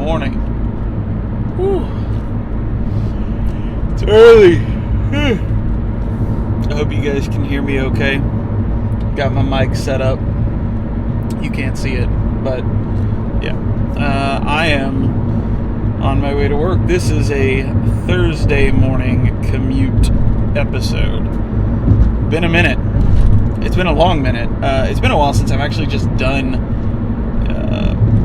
morning. Whew. It's early. I hope you guys can hear me okay. Got my mic set up. You can't see it, but yeah. I am on my way to work. This is a Thursday morning commute episode. Been a minute. It's been a long minute. It's been a while since I've actually just done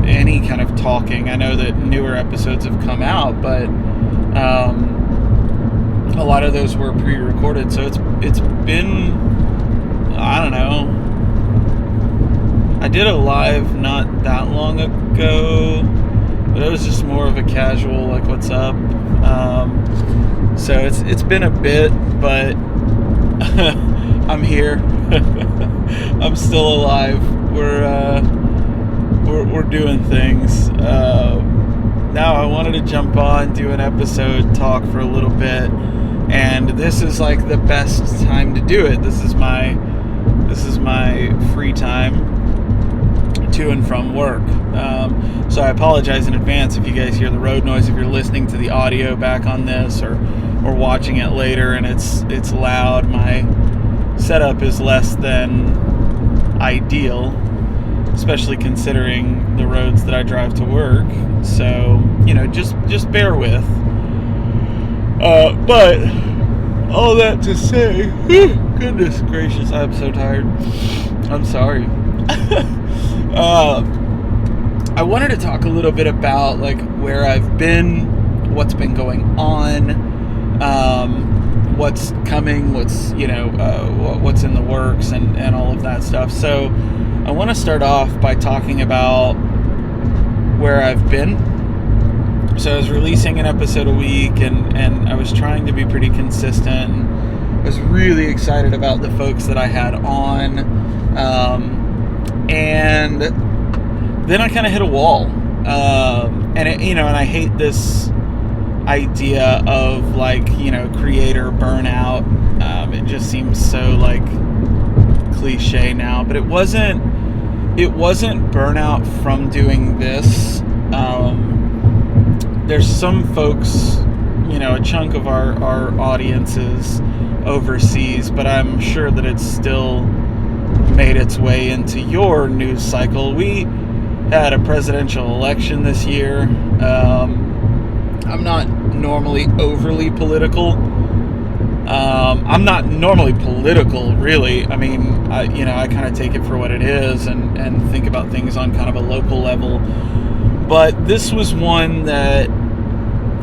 any kind of talking. I know that newer episodes have come out, but a lot of those were pre-recorded, so it's been, I don't know. I did a live not that long ago, but it was just more of a casual, like, what's up? So it's been a bit, but I'm here. I'm still alive. We're doing things. Now I wanted to jump on, do an episode, talk for a little bit, and this is like the best time to do it. This is my free time to and from work. So I apologize in advance if you guys hear the road noise, if you're listening to the audio back on this or watching it later and it's loud. My setup is less than ideal, especially considering the roads that I drive to work. So, just bear with. But all that to say, goodness gracious, I'm so tired. I'm sorry. I wanted to talk a little bit about like where I've been, what's been going on, what's coming, what's what's in the works, and all of that stuff. So I want to start off by talking about where I've been. So I was releasing an episode a week, and I was trying to be pretty consistent. I was really excited about the folks that I had on, and then I kind of hit a wall. And I hate this idea of creator burnout. It just seems so like cliche now, but it wasn't burnout from doing this. There's some folks, a chunk of our audiences overseas, but I'm sure that it's still made its way into your news cycle. We had a presidential election this year. I'm not normally overly political. I'm not normally political, really. I mean, I kind of take it for what it is and think about things on kind of a local level. But this was one that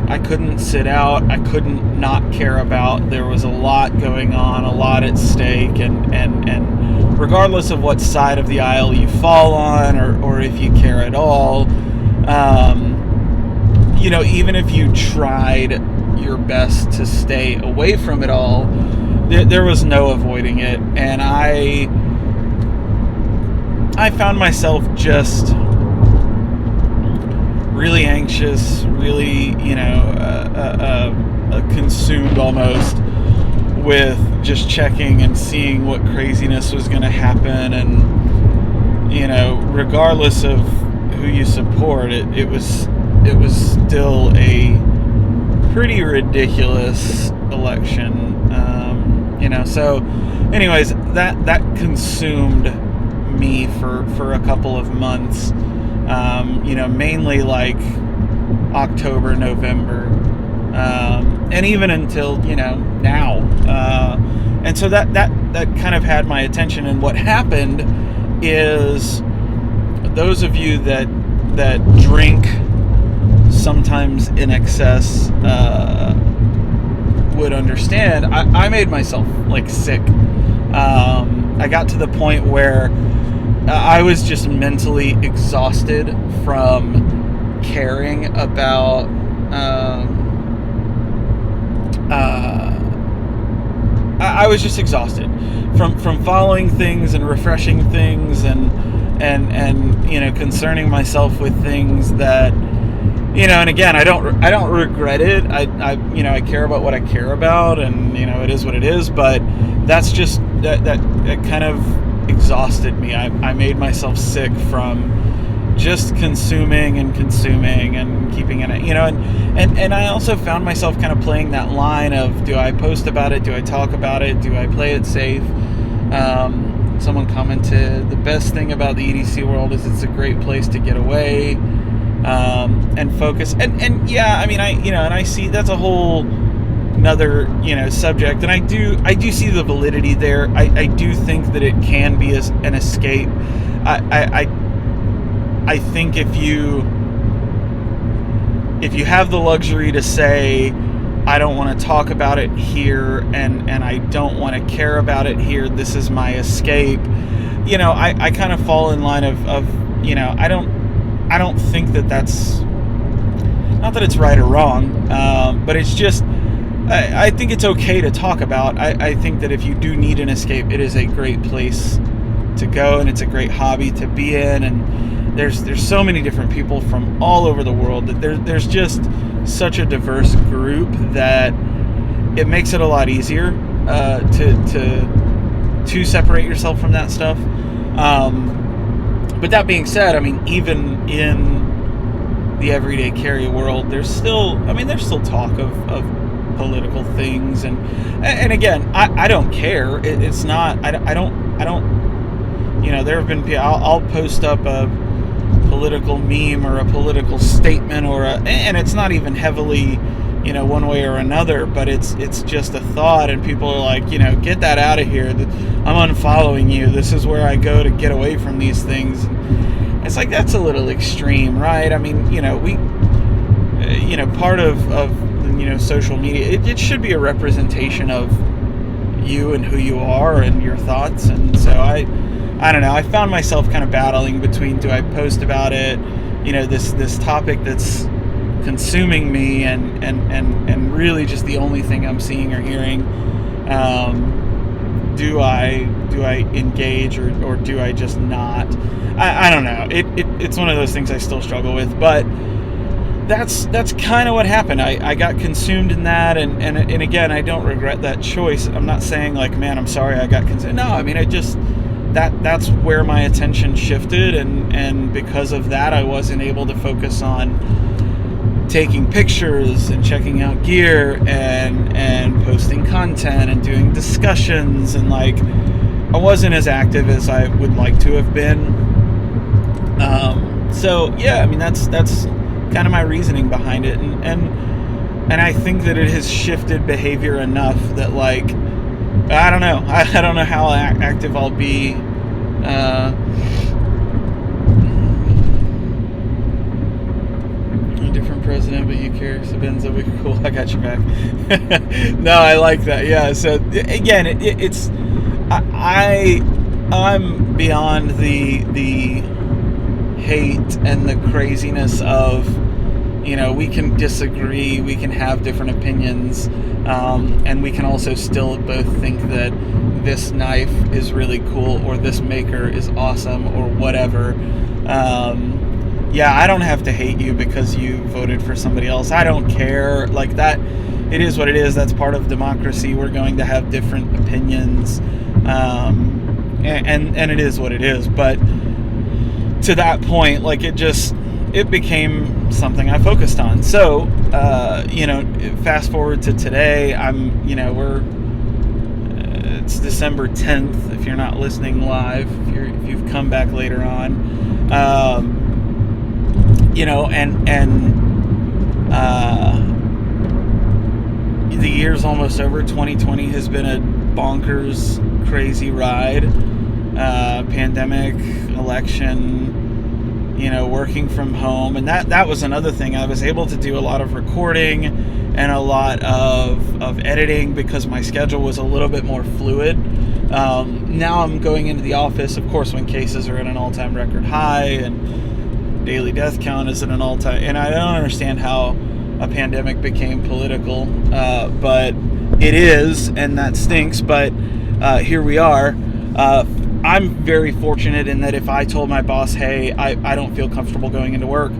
I couldn't sit out. I couldn't not care about. There was a lot going on, a lot at stake, and regardless of what side of the aisle you fall on or if you care at all, even if you tried your best to stay away from it all, there was no avoiding it. And I found myself just really anxious, really, consumed almost with just checking and seeing what craziness was going to happen. And, regardless of who you support, it was still a pretty ridiculous election. So anyways, that consumed me for a couple of months. Mainly like October, November, and even until, now. And so that kind of had my attention. And what happened is, those of you that drink sometimes in excess would understand. I made myself sick. I got to the point where I was just mentally exhausted from caring about I was just exhausted from following things and refreshing things and concerning myself with things that, and again, I don't regret it. I care about what I care about, and it is what it is, but that's just that kind of exhausted me. I made myself sick from just consuming and keeping it, and I also found myself kind of playing that line of, do I post about it, do I talk about it, do I play it safe? Someone commented, the best thing about the EDC world is it's a great place to get away and focus, and yeah, I mean, I see that's a whole another subject, and I do see the validity there. I do think that it can be an escape. I think if you have the luxury to say, I don't want to talk about it here, and I don't want to care about it here, this is my escape, I kind of fall in line of I don't think that's, not that it's right or wrong, but it's just, I think it's okay to talk about. I think that if you do need an escape, it is a great place to go, and it's a great hobby to be in, and there's so many different people from all over the world that there's just such a diverse group that it makes it a lot easier to separate yourself from that stuff. But that being said, I mean, even in the everyday carry world, there's still talk of political things, and again, I don't care. It's not, I don't there have been, I'll post up a political meme or a political statement and it's not even heavily one way or another, but it's just a thought, and people are like, get that out of here, I'm unfollowing you, this is where I go to get away from these things. It's like, that's a little extreme, right? I mean, we part of social media, it should be a representation of you and who you are and your thoughts, and so I don't know, I found myself kind of battling between, do I post about it, this topic that's consuming me and really just the only thing I'm seeing or hearing, do I engage or do I just not? I don't know, it's one of those things I still struggle with, but that's kind of what happened. I got consumed in that, and again, I don't regret that choice. I'm not saying like, man, I'm sorry I got consumed. No, I mean, I just, that's where my attention shifted, and because of that, I wasn't able to focus on taking pictures and checking out gear and posting content and doing discussions, and like, I wasn't as active as I would like to have been. So yeah, I mean, that's kind of my reasoning behind it, and I think that it has shifted behavior enough that, like, I don't know how active I'll be. A different president, but you care. Sabenza, we cool. I got your back. No, I like that. Yeah. So again, it's I'm beyond the hate and the craziness of, we can disagree, we can have different opinions, and we can also still both think that this knife is really cool, or this maker is awesome, or whatever. Yeah, I don't have to hate you because you voted for somebody else. I don't care. Like, that, it is what it is. That's part of democracy. We're going to have different opinions, and it is what it is. But to that point, like, it became something I focused on. So, fast forward to today, it's December 10th, if you're not listening live, if you've come back later on, the year's almost over. 2020 has been a bonkers, crazy ride. Pandemic, election, working from home, and that was another thing. I was able to do a lot of recording and a lot of editing because my schedule was a little bit more fluid. Now I'm going into the office, of course, when cases are at an all-time record high and daily death count is at an all-time, and I don't understand how a pandemic became political, but it is, and that stinks, but here we are. I'm very fortunate in that if I told my boss, hey, I don't feel comfortable going into work,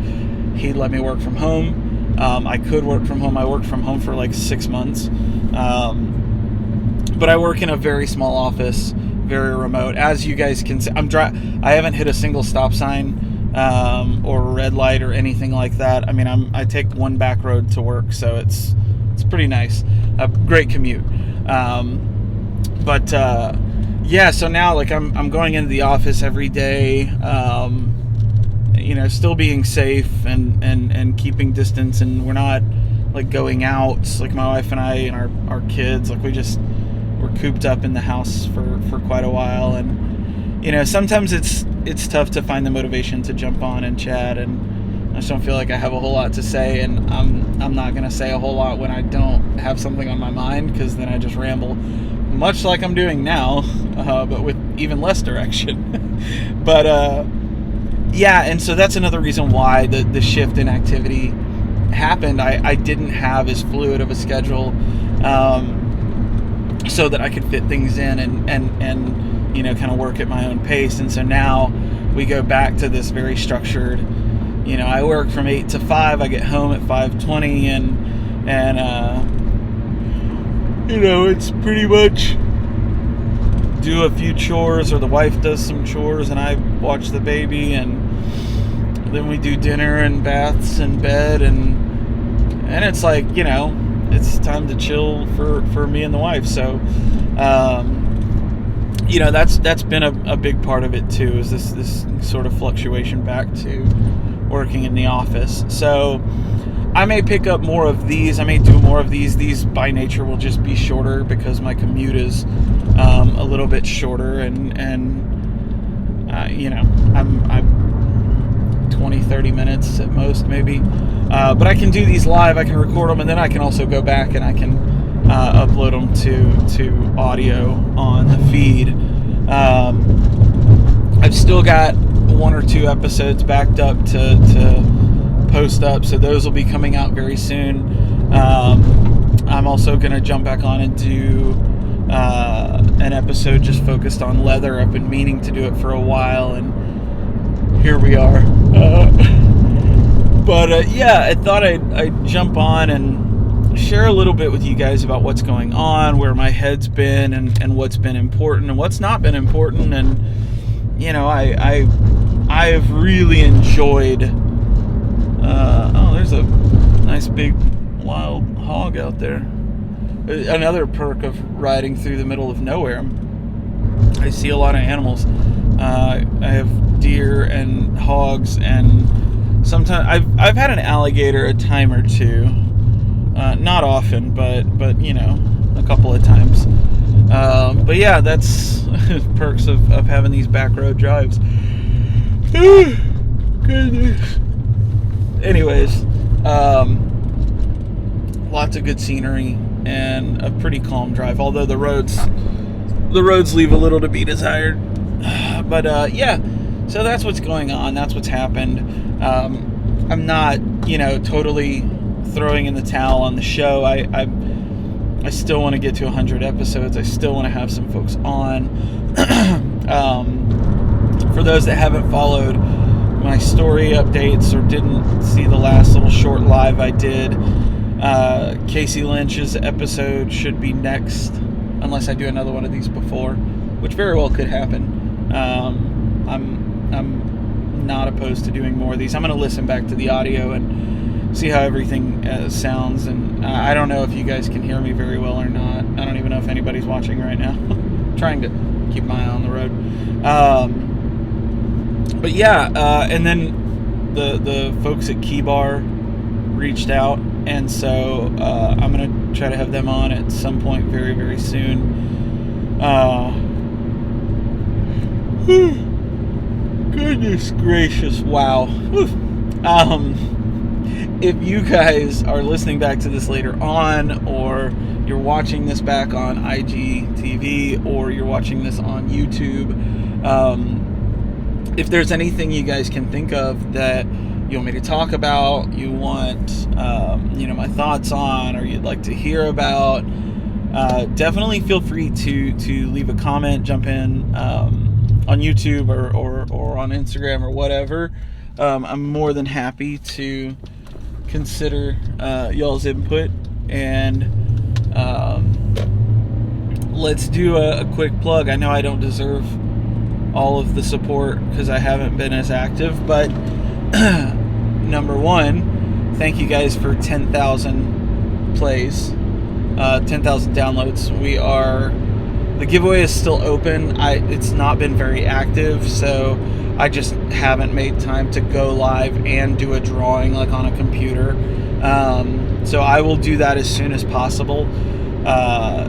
he'd let me work from home. I could work from home. I worked from home for like 6 months. But I work in a very small office, very remote. As you guys can see, I haven't hit a single stop sign or a red light or anything like that. I mean, I take one back road to work, so it's pretty nice. A great commute. But yeah, so now like I'm going into the office every day. Still being safe and keeping distance, and we're not like going out. Like my wife and I and our kids, like we're cooped up in the house for quite a while, and sometimes it's tough to find the motivation to jump on and chat, and I just don't feel like I have a whole lot to say, and I'm not gonna say a whole lot when I don't have something on my mind, because then I just ramble, much like I'm doing now, but with even less direction. But yeah, and so that's another reason why the shift in activity happened. I didn't have as fluid of a schedule, so that I could fit things in and kind of work at my own pace. And so now we go back to this very structured, I work from 8 to 5, I get home at 5:20, and it's pretty much do a few chores, or the wife does some chores and I watch the baby, and then we do dinner and baths and bed, and it's like, it's time to chill for me and the wife. So that's been a big part of it too, is this sort of fluctuation back to working in the office. So I may pick up more of these. I may do more of these. These by nature will just be shorter because my commute is a little bit shorter, and I'm 20-30 minutes at most, maybe. But I can do these live. I can record them, and then I can also go back and I can upload them to audio on the feed. I've still got 1 or 2 episodes backed up to post up, so those will be coming out very soon. I'm also going to jump back on and do an episode just focused on leather. I've been meaning to do it for a while, and here we are. But yeah, I thought I'd jump on and share a little bit with you guys about what's going on, where my head's been, and what's been important and what's not been important. And I've really enjoyed there's a nice big wild hog out there. Another perk of riding through the middle of nowhere, I see a lot of animals. I have deer and hogs, and sometimes I've had an alligator a time or two. Not often, but a couple of times. But yeah, that's perks of having these back road drives. Goodness. Anyways, lots of good scenery and a pretty calm drive, although the roads leave a little to be desired. But yeah, so that's what's going on. That's what's happened. I'm not, totally throwing in the towel on the show. I still want to get to 100 episodes. I still want to have some folks on. For those that haven't followed my story updates or didn't see the last little short live I did, Casey Lynch's episode should be next, unless I do another one of these before, which very well could happen. I'm not opposed to doing more of these. I'm going to listen back to the audio and see how everything sounds, and I don't know if you guys can hear me very well or not. I don't even know if anybody's watching right now. I'm trying to keep my eye on the road. But yeah, and then the folks at Key Bar reached out, and so I'm going to try to have them on at some point very, very soon. Goodness gracious, wow. If you guys are listening back to this later on, or you're watching this back on IGTV, or you're watching this on YouTube, if there's anything you guys can think of that you want me to talk about, you want my thoughts on, or you'd like to hear about, definitely feel free to leave a comment, jump in on YouTube or on Instagram or whatever. I'm more than happy to consider y'all's input, and let's do a quick plug. I know I don't deserve all of the support because I haven't been as active. But number one, thank you guys for 10,000 plays, 10,000 downloads. The giveaway is still open. It's not been very active, so I just haven't made time to go live and do a drawing like on a computer. So I will do that as soon as possible.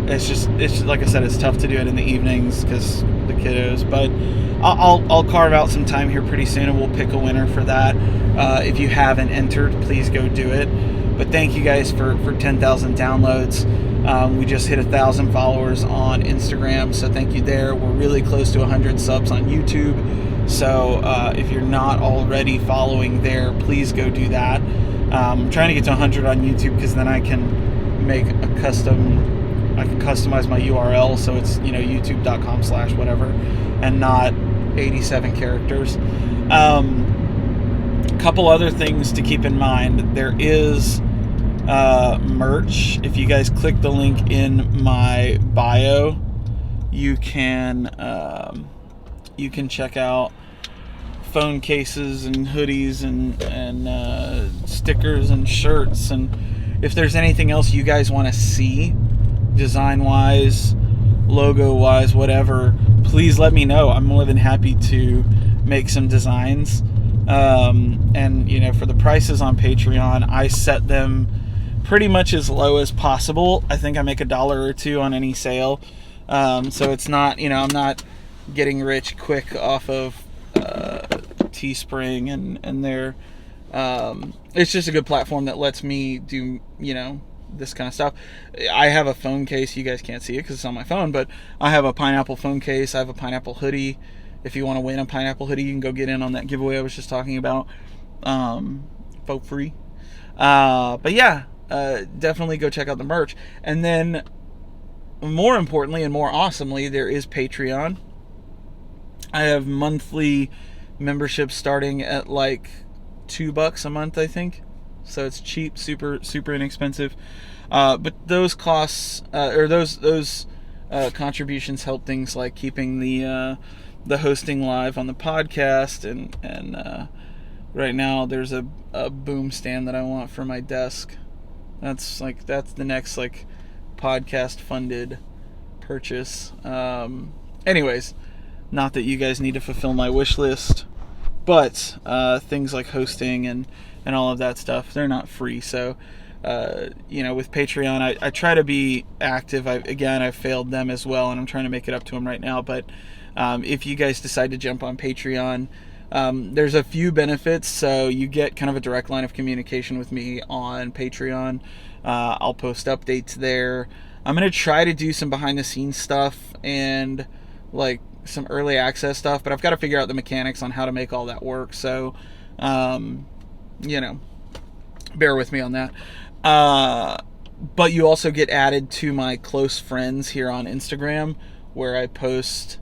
It's just like I said, it's tough to do it in the evenings because the kiddos. But I'll carve out some time here pretty soon, and we'll pick a winner for that. If you haven't entered, please go do it. But thank you guys for 10,000 downloads. We just hit 1,000 followers on Instagram, so thank you there. We're really close to 100 subs on YouTube. So if you're not already following there, please go do that. I'm trying to get to 100 on YouTube because then I can make I can customize my URL so it's youtube.com/whatever and not 87 characters. Couple other things to keep in mind. There is merch. If you guys click the link in my bio, you can check out phone cases and hoodies and stickers and shirts, and if there's anything else you guys want to see design wise, logo wise, whatever, please let me know. I'm more than happy to make some designs. And for the prices on Patreon, I set them pretty much as low as possible. I think I make $1 or $2 on any sale. So it's not, I'm not getting rich quick off of Teespring and their it's just a good platform that lets me do this kind of stuff. I have a phone case. You guys can't see it because it's on my phone, but I have a pineapple phone case. I have a pineapple hoodie. If you want to win a pineapple hoodie, you can go get in on that giveaway I was just talking about for free. But yeah, definitely go check out the merch. And then more importantly and more awesomely, there is Patreon. I have monthly memberships starting at like $2 a month, I think. So it's cheap, super inexpensive. But those costs or those contributions help things like keeping the hosting live on the podcast, and right now there's a boom stand that I want for my desk. That's the next podcast funded purchase. Anyways, not that you guys need to fulfill my wish list, but things like hosting and all of that stuff, they're not free. So with Patreon, I try to be active. I've failed them as well, and I'm trying to make it up to them right now. But if you guys decide to jump on Patreon, there's a few benefits. So you get kind of a direct line of communication with me on Patreon. I'll post updates there. I'm going to try to do some behind the scenes stuff and some early access stuff, but I've got to figure out the mechanics on how to make all that work. So, bear with me on that. But you also get added to my close friends here on Instagram, where I post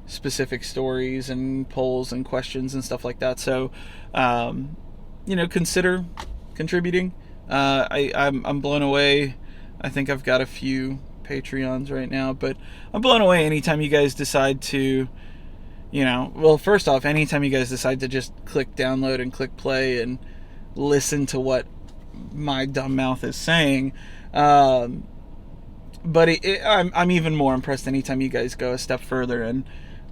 specific stories and polls and questions and stuff like that. So, consider contributing. I'm blown away. I think I've got a few Patreons right now, but I'm blown away anytime you guys decide to, first off, anytime you guys decide to just click download and click play and listen to what my dumb mouth is saying. But I'm even more impressed anytime you guys go a step further and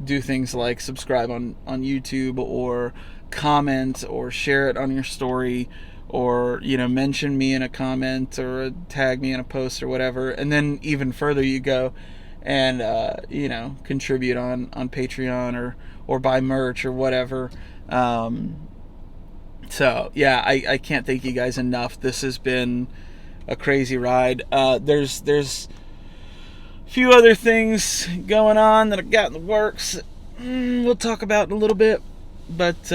do things like subscribe on YouTube, or comment, or share it on your story, or mention me in a comment, or tag me in a post, or whatever. And then even further you go and contribute on Patreon or buy merch or whatever. So yeah, I can't thank you guys enough. This has been a crazy ride. There's a few other things going on that I've got in the works. We'll talk about in a little bit, but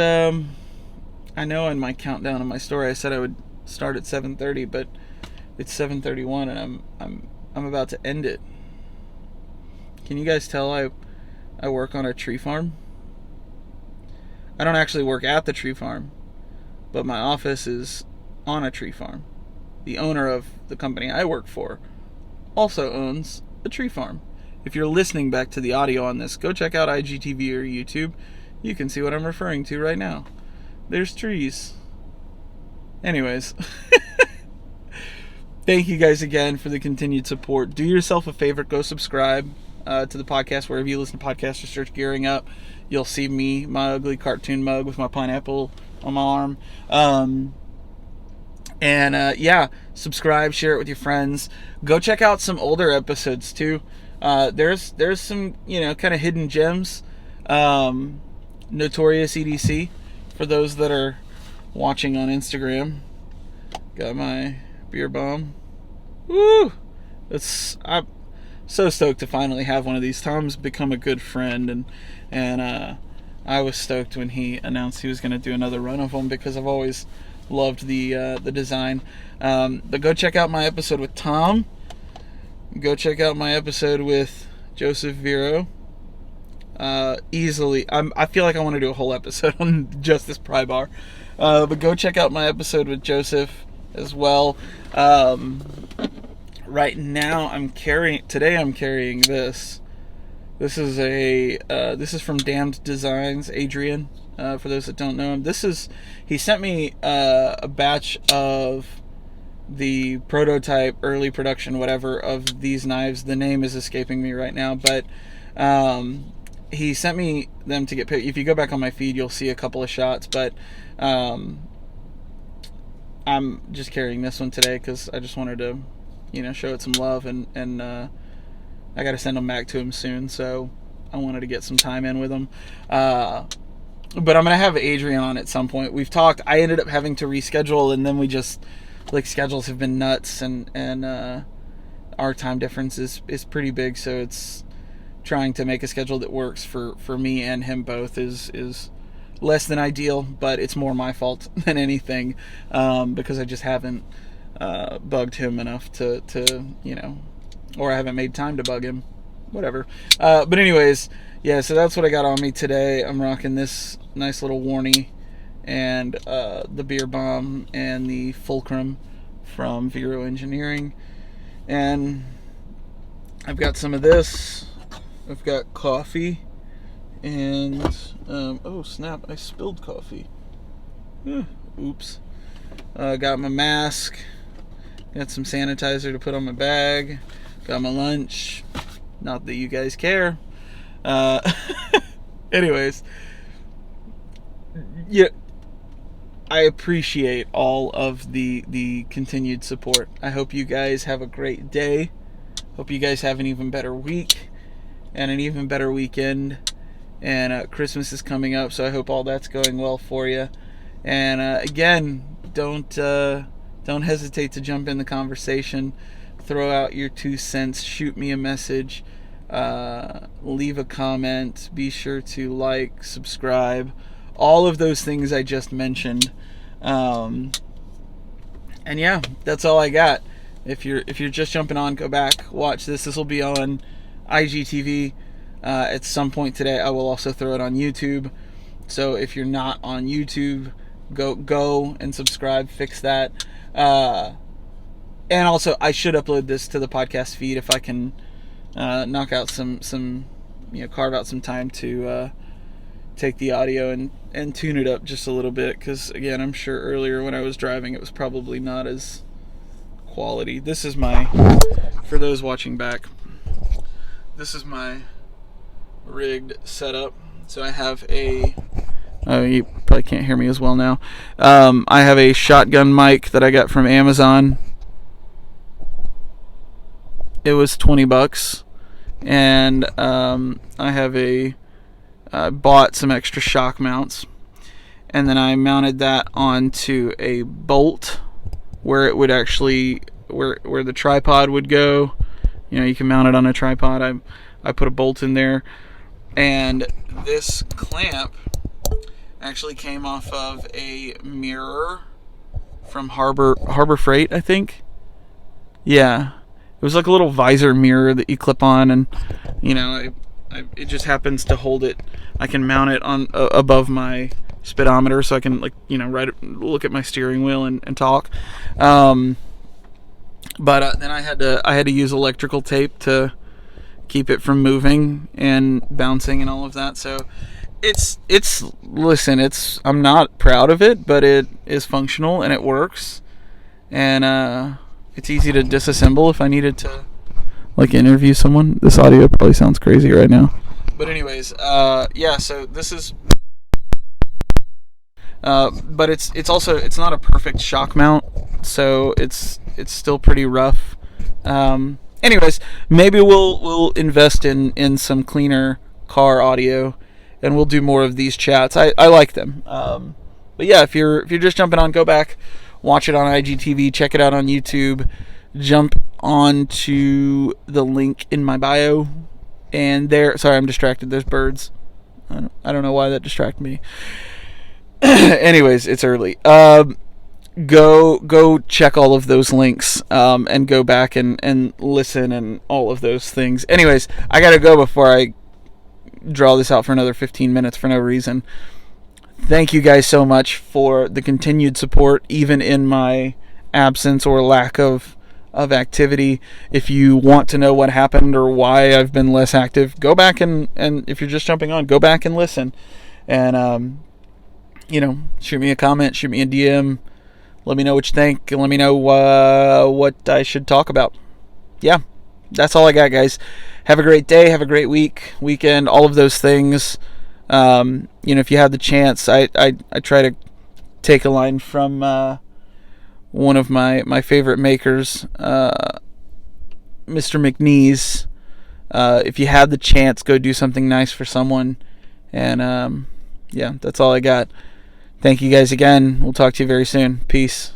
I know in my countdown on my story I said I would start at 7:30, but it's 7:31 and I'm about to end it. Can you guys tell I work on a tree farm? I don't actually work at the tree farm, but my office is on a tree farm. The owner of the company I work for also owns a tree farm, if you're listening back to the audio on this, go check out IGTV or YouTube. You can see what I'm referring to right now. There's trees. Anyways, thank you guys again for the continued support. Do yourself a favor, go subscribe to the podcast wherever you listen to podcasts, or search Gearing Up. You'll see me, my ugly cartoon mug with my pineapple on my arm. Yeah, subscribe, share it with your friends. Go check out some older episodes too. There's some, kind of hidden gems. Notorious EDC for those that are watching on Instagram. Got my beer bomb. Woo! I'm so stoked to finally have one of these. Tom's become a good friend, and I was stoked when he announced he was going to do another run of them, because I've always loved the design. But go check out my episode with Tom. Go check out my episode with Joseph Vero. Easily, I feel like I want to do a whole episode on just this pry bar. But go check out my episode with Joseph as well. Right now I'm carrying this. This is from Damned Designs, Adrian. For those that don't know him, he sent me a batch of the prototype, early production, whatever, of these knives. The name is escaping me right now, but he sent me them to get picked. If you go back on my feed, you'll see a couple of shots, but I'm just carrying this one today because I just wanted to, show it some love, and I got to send them back to him soon, so I wanted to get some time in with him. But I'm going to have Adrian on at some point. We've talked. I ended up having to reschedule, and then we just, schedules have been nuts, and our time difference is pretty big, so it's trying to make a schedule that works for me and him both is less than ideal, but it's more my fault than anything, because I just haven't bugged him enough to or I haven't made time to bug him, whatever. But anyways, yeah, so that's what I got on me today. I'm rocking this nice little Warnie and the beer bomb and the Fulcrum from Vero Engineering, and I've got some of this. I've got coffee, and oh snap, I spilled coffee. Oops. Got my mask, got some sanitizer to put on my bag, got my lunch, not that you guys care. Anyways, yeah, I appreciate all of the continued support. I hope you guys have a great day. Hope you guys have an even better week and an even better weekend. And Christmas is coming up, so I hope all that's going well for you. And again, don't hesitate to jump in the conversation. Throw out your 2 cents. Shoot me a message. Leave a comment. Be sure to like, subscribe, all of those things I just mentioned. And yeah, that's all I got. If you're just jumping on, go back, watch this. This will be on IGTV at some point today. I will also throw it on YouTube. So if you're not on YouTube, go and subscribe. Fix that. And also, I should upload this to the podcast feed if I can knock out some carve out some time to take the audio and tune it up just a little bit, because again, I'm sure earlier when I was driving it was probably not as quality. This is for those watching back, this is my rigged setup. So I have you probably can't hear me as well now. I have a shotgun mic that I got from Amazon. It was $20, and I bought some extra shock mounts, and then I mounted that onto a bolt where it would actually where the tripod would go. You can mount it on a tripod. I put a bolt in there, and this clamp actually came off of a mirror from Harbor Freight, I think. Yeah, it was like a little visor mirror that you clip on, and it just happens to hold it. I can mount it on above my speedometer, so I can look at my steering wheel and talk. But then I had to use electrical tape to keep it from moving and bouncing and all of that. So listen, I'm not proud of it, but it is functional and it works, and it's easy to disassemble if I needed to like interview someone. This audio probably sounds crazy right now, but anyways, yeah. So this is, but it's not a perfect shock mount, so it's still pretty rough. Anyways, maybe we'll invest in some cleaner car audio, and we'll do more of these chats. I like them. But yeah, if you're just jumping on, go back, watch it on IGTV, check it out on YouTube, jump onto the link in my bio, and there. Sorry, I'm distracted. There's birds. I don't know why that distracted me. Anyways, it's early. Go check all of those links, and go back and listen and all of those things. Anyways, I gotta go before I draw this out for another 15 minutes for no reason. Thank you guys so much for the continued support, even in my absence or lack of activity. If you want to know what happened or why I've been less active, go back and if you're just jumping on, go back and listen. And shoot me a comment, shoot me a DM, let me know what you think, and let me know what I should talk about. Yeah, that's all I got, guys. Have a great day, have a great weekend, all of those things. If you have the chance, I try to take a line from one of my favorite makers, Mr. McNeese. If you have the chance, go do something nice for someone. And yeah, that's all I got. Thank you guys again. We'll talk to you very soon. Peace.